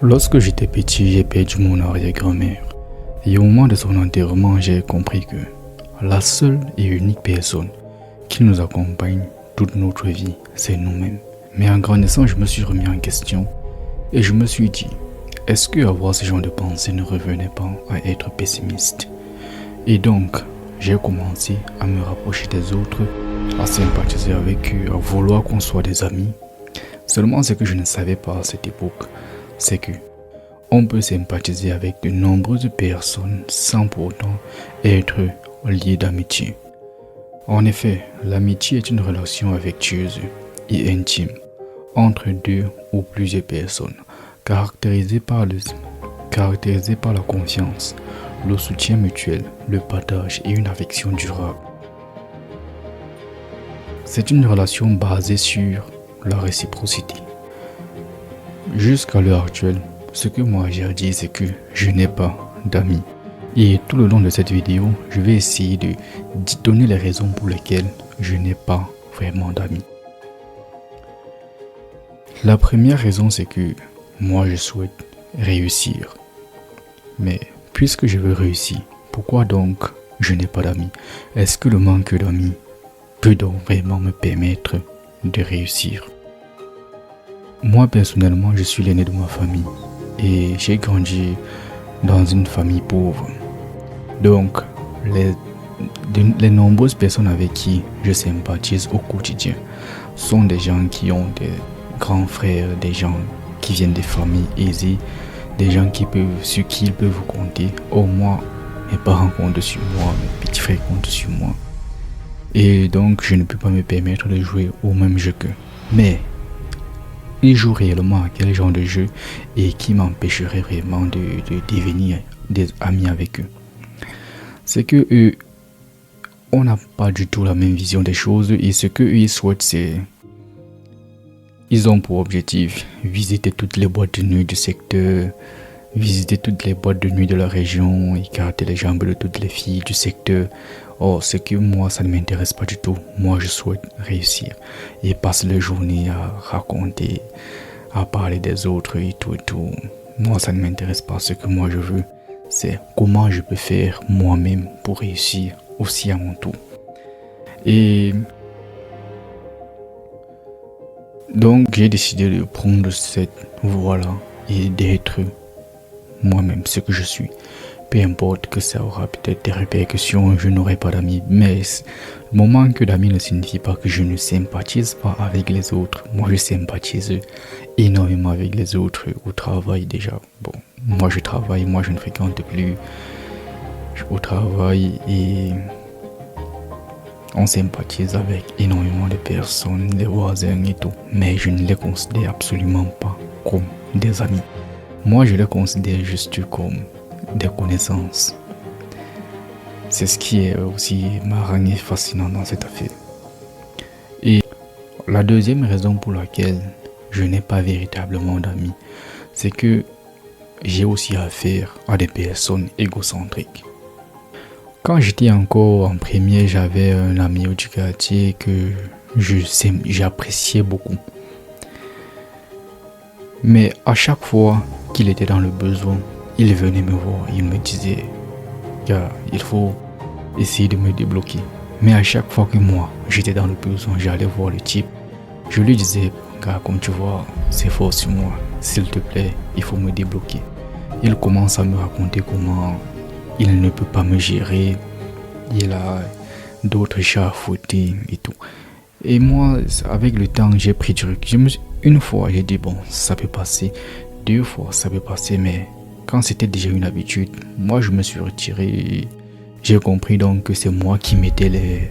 Lorsque j'étais petit, j'ai perdu mon arrière-grand-mère. Et au moment de son enterrement, j'ai compris que la seule et unique personne qui nous accompagne toute notre vie, c'est nous-mêmes. Mais en grandissant, je me suis remis en question et je me suis dit, est-ce que avoir ce genre de pensée ne revenait pas à être pessimiste? Et donc, j'ai commencé à me rapprocher des autres, à sympathiser avec eux, à vouloir qu'on soit des amis. Seulement ce que je ne savais pas à cette époque, c'est que on peut sympathiser avec de nombreuses personnes sans pour autant être lié d'amitié. En effet, l'amitié est une relation affectueuse et intime entre deux ou plusieurs personnes, caractérisée par la confiance, le soutien mutuel, le partage et une affection durable. C'est une relation basée sur la réciprocité. Jusqu'à l'heure actuelle, ce que moi j'ai à dire, c'est que je n'ai pas d'amis. Et tout le long de cette vidéo, je vais essayer de donner les raisons pour lesquelles je n'ai pas vraiment d'amis. La première raison, c'est que moi je souhaite réussir. Mais puisque je veux réussir, pourquoi donc je n'ai pas d'amis? Est-ce que le manque d'amis peut donc vraiment me permettre de réussir? Moi personnellement, je suis l'aîné de ma famille et j'ai grandi dans une famille pauvre. Donc, les nombreuses personnes avec qui je sympathise au quotidien sont des gens qui ont des grands frères, des gens qui viennent des familles aisées, des gens sur qui ils peuvent compter. Oh, moi, mes parents comptent sur moi, mes petits frères comptent sur moi. Et donc, je ne peux pas me permettre de jouer au même jeu qu'eux. Mais ils jouent réellement à quel genre de jeu et qui m'empêcherait vraiment de devenir des amis avec eux? C'est que eux, on n'a pas du tout la même vision des choses et ce que eux ils souhaitent, c'est ils ont pour objectif visiter toutes les boîtes de nuit du secteur, visiter toutes les boîtes de nuit de la région, écarter les jambes de toutes les filles du secteur. Oh, c'est que moi, ça ne m'intéresse pas du tout. Moi, je souhaite réussir. Et passer la journée à raconter, à parler des autres et tout et tout. Moi, ça ne m'intéresse pas. Ce que moi, je veux, c'est comment je peux faire moi-même pour réussir aussi à mon tour. Et donc, j'ai décidé de prendre cette voie-là et d'être moi-même, ce que je suis. Peu importe que ça aura peut-être des répercussions, je n'aurai pas d'amis. Mais mon manque d'amis ne signifie pas que je ne sympathise pas avec les autres. Moi, je sympathise énormément avec les autres au travail déjà. Bon, moi je travaille, moi je ne fréquente plus au travail et on sympathise avec énormément de personnes, les voisins et tout. Mais je ne les considère absolument pas comme des amis. Moi, je les considère juste comme des connaissances. C'est ce qui est aussi marrant et fascinant dans cette affaire. Et la deuxième raison pour laquelle je n'ai pas véritablement d'amis, c'est que j'ai aussi affaire à des personnes égocentriques. Quand j'étais encore en première, j'avais un ami du quartier que j'appréciais beaucoup. Mais à chaque fois qu'il était dans le besoin, il venait me voir, il me disait, gars, il faut essayer de me débloquer. Mais à chaque fois que moi, j'étais dans le besoin, j'allais voir le type, je lui disais, gars, comme tu vois, c'est fort sur moi, s'il te plaît, il faut me débloquer. Il commence à me raconter comment il ne peut pas me gérer, il a d'autres chats à fouetter et tout. Et moi, avec le temps, j'ai pris du recul. Une fois, j'ai dit, bon, ça peut passer. 2 fois, ça peut passer, mais quand c'était déjà une habitude, moi je me suis retiré. J'ai compris donc que c'est moi qui mettais le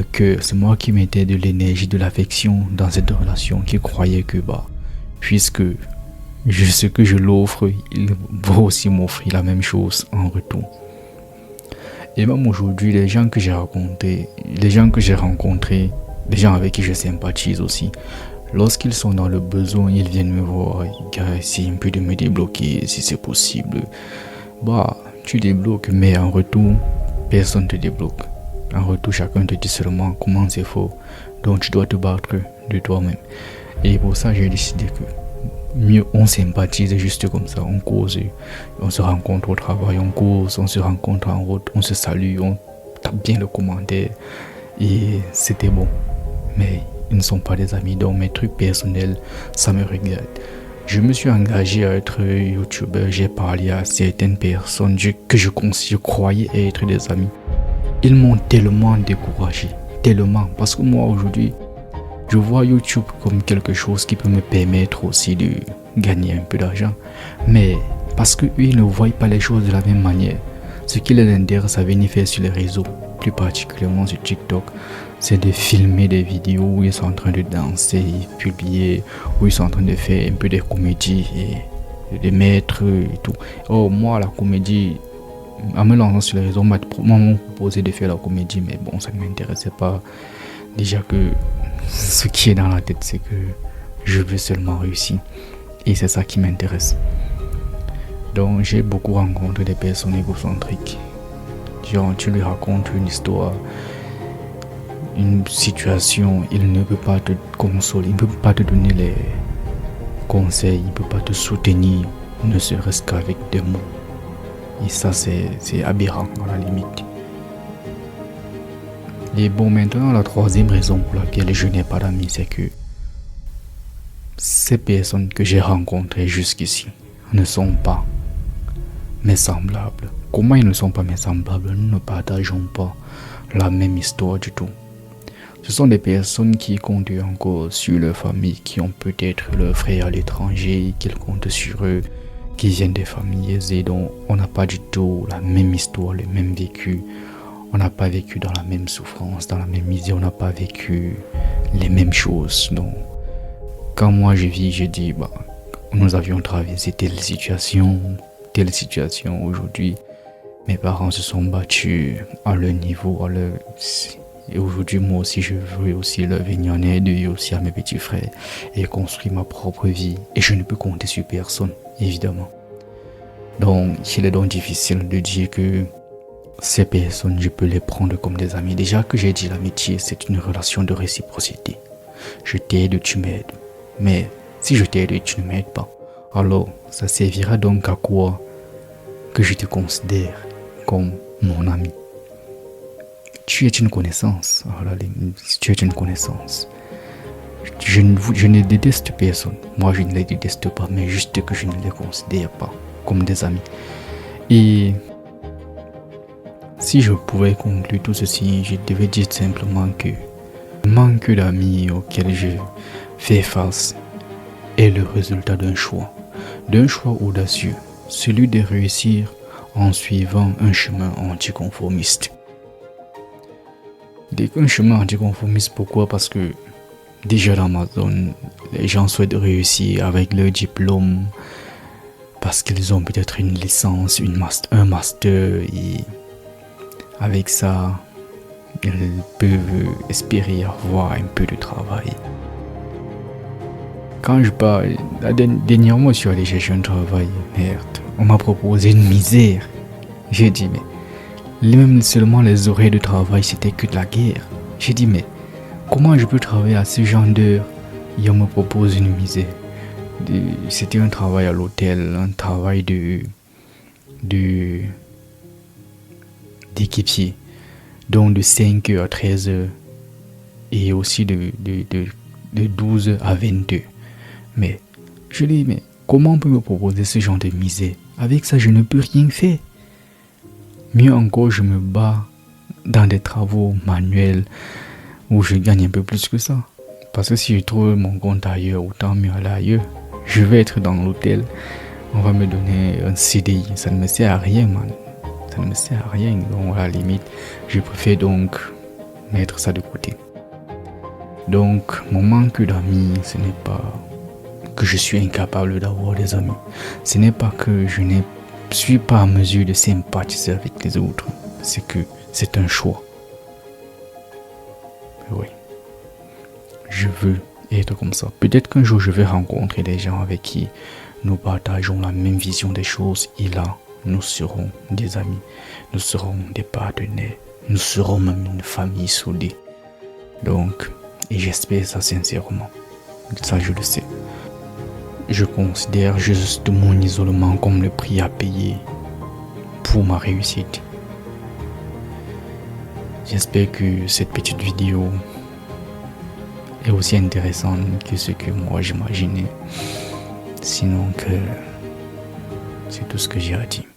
cœur, c'est moi qui mettais de l'énergie, de l'affection dans cette relation, qui croyait que puisque ce que je l'offre, il va aussi m'offrir la même chose en retour. Et même aujourd'hui, les gens que j'ai rencontrés, les gens avec qui je sympathise aussi, lorsqu'ils sont dans le besoin, ils viennent me voir, gars, essaye un peu de me débloquer si c'est possible. Tu débloques, mais en retour, personne ne te débloque. En retour, chacun te dit seulement comment c'est faux. Donc tu dois te battre de toi-même. Et pour ça, j'ai décidé que mieux on sympathise juste comme ça, on cause, on se rencontre au travail, on cause, on se rencontre en route, on se salue, on tape bien le commentaire et c'était bon. Mais ils ne sont pas des amis, donc mes trucs personnels, ça me regarde. Je me suis engagé à être youtubeur, j'ai parlé à certaines personnes que je croyais être des amis. Ils m'ont tellement découragé, tellement, parce que moi aujourd'hui, je vois YouTube comme quelque chose qui peut me permettre aussi de gagner un peu d'argent. Mais parce qu'eux, ils ne voient pas les choses de la même manière. Ce qui les intéresse à venir faire sur les réseaux, plus particulièrement sur TikTok, c'est de filmer des vidéos où ils sont en train de danser, publier, où ils sont en train de faire un peu de comédie et de mettre et tout. Oh, moi, la comédie, en me lançant sur les réseaux, on m'a proposé de faire la comédie, mais bon, ça ne m'intéressait pas. Déjà que ce qui est dans la tête, c'est que je veux seulement réussir. Et c'est ça qui m'intéresse. Donc, j'ai beaucoup rencontré des personnes égocentriques. Genre, tu lui racontes une histoire, une situation, il ne peut pas te consoler, il ne peut pas te donner les conseils, il ne peut pas te soutenir, ne serait-ce qu'avec des mots. Et ça, c'est aberrant à la limite. Et bon, maintenant, la troisième raison pour laquelle je n'ai pas d'amis, c'est que ces personnes que j'ai rencontrées jusqu'ici ne sont pas mes semblables. Comment ils ne sont pas mes semblables? Nous ne partageons pas la même histoire du tout. Ce sont des personnes qui comptent encore sur leur famille, qui ont peut-être leurs frères à l'étranger, qu'ils comptent sur eux, qui viennent des familles aisées, dont on n'a pas du tout la même histoire, le même vécu. On n'a pas vécu dans la même souffrance, dans la même misère, on n'a pas vécu les mêmes choses. Donc, quand moi je vis, je dis, nous avions traversé telle situation. Aujourd'hui, mes parents se sont battus à leur niveau, et aujourd'hui, moi aussi, je veux aussi leur venir en aide, et aussi à mes petits frères, et construire ma propre vie. Et je ne peux compter sur personne, évidemment. Donc, il est donc difficile de dire que ces personnes, je peux les prendre comme des amis. Déjà que j'ai dit l'amitié, c'est une relation de réciprocité. Je t'aide, tu m'aides. Mais si je t'aide et tu ne m'aides pas, alors ça servira donc à quoi que je te considère comme mon ami? Tu es une connaissance. Tu es une connaissance. Je ne déteste personne. Moi, je ne les déteste pas, mais juste que je ne les considère pas comme des amis. Et si je pouvais conclure tout ceci, je devais dire simplement que le manque d'amis auquel je fais face est le résultat d'un choix audacieux, celui de réussir en suivant un chemin anticonformiste. Un chemin anticonformiste, pourquoi? Parce que déjà dans ma zone, les gens souhaitent réussir avec leur diplôme, parce qu'ils ont peut-être une licence, un master, et avec ça, ils peuvent espérer avoir un peu de travail. Quand je parle, dernièrement, je suis allé chercher un travail, merde, on m'a proposé une misère. J'ai dit, mais même seulement les horaires de travail, c'était que de la guerre. J'ai dit, mais comment je peux travailler à ce genre d'heure et on me propose une misère? C'était un travail à l'hôtel, un travail d'équipier, donc de 5h à 13h et aussi de 12h à 22h. Mais je dis, mais comment on peut me proposer ce genre de misère? Avec ça, je ne peux rien faire. Mieux encore, je me bats dans des travaux manuels où je gagne un peu plus que ça. Parce que si je trouve mon compte ailleurs, autant mieux aller ailleurs. Je vais être dans l'hôtel, on va me donner un CDI. Ça ne me sert à rien, man. Ça ne me sert à rien. Donc, à la limite, je préfère donc mettre ça de côté. Donc, mon manque d'amis, ce n'est pas que je suis incapable d'avoir des amis. Ce n'est pas que je ne suis pas en mesure de sympathiser avec les autres. C'est que c'est un choix. Oui. Je veux être comme ça. Peut-être qu'un jour je vais rencontrer des gens avec qui nous partageons la même vision des choses et là, nous serons des amis, nous serons des partenaires, nous serons même une famille soudée. Donc, et j'espère ça sincèrement. Ça, je le sais. je considère juste mon isolement comme le prix à payer pour ma réussite. J'espère que cette petite vidéo est aussi intéressante que ce que moi j'imaginais. Sinon que c'est tout ce que j'ai à dire.